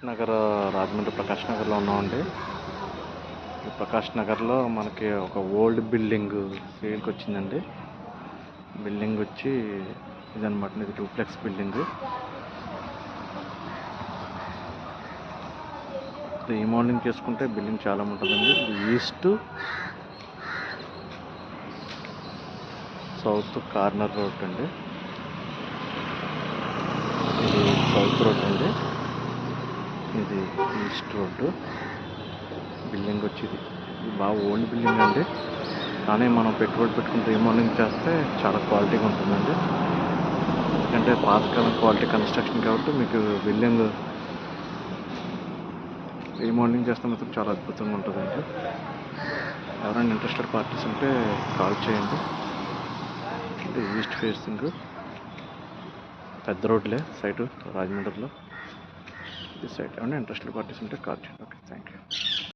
నగర్ రాజమండ్రి ప్రకాష్ నగర్లో ఉన్నామండి. ఈ ప్రకాష్ నగర్లో మనకి ఒక ఓల్డ్ బిల్డింగ్ సేల్కి వచ్చిందండి. బిల్డింగ్ వచ్చి ఇదనమాట, ఇది డూప్లెక్స్ బిల్డింగ్. రీమోడలింగ్ చేసుకుంటే బిల్డింగ్ చాలా ఉంటుందండి. ఈస్ట్ సౌత్ కార్నర్ రోడ్ అండి. ఇది సౌత్ రోడ్ అండి, ఇది ఈస్ట్ రోడ్డు. బిల్డింగ్ వచ్చి ఇది బాగా ఓల్డ్ బిల్డింగ్ అండి, కానీ మనం పెట్టుబడి పెట్టుకుని రీమోడలింగ్ చేస్తే చాలా క్వాలిటీగా ఉంటుందండి. ఎందుకంటే పాతకాలం క్వాలిటీ కన్స్ట్రక్షన్ కాబట్టి మీకు బిల్డింగ్ రీమోడలింగ్ చేస్తే మాత్రం చాలా అద్భుతంగా ఉంటుందండి. ఎవరైనా ఇంట్రెస్టెడ్ పార్టీస్ ఉంటే కాల్ చేయండి. ఇది ఈస్ట్ ఫేసింగ్ పెద్ద రోడ్లే సైటు రాజమండ్రిలో. ఈ సైట్ ఏమైనా ఇంట్రెస్టెడ్ పార్టీస్ ఉంటే కాల్ చేయండి. Okay, thank you.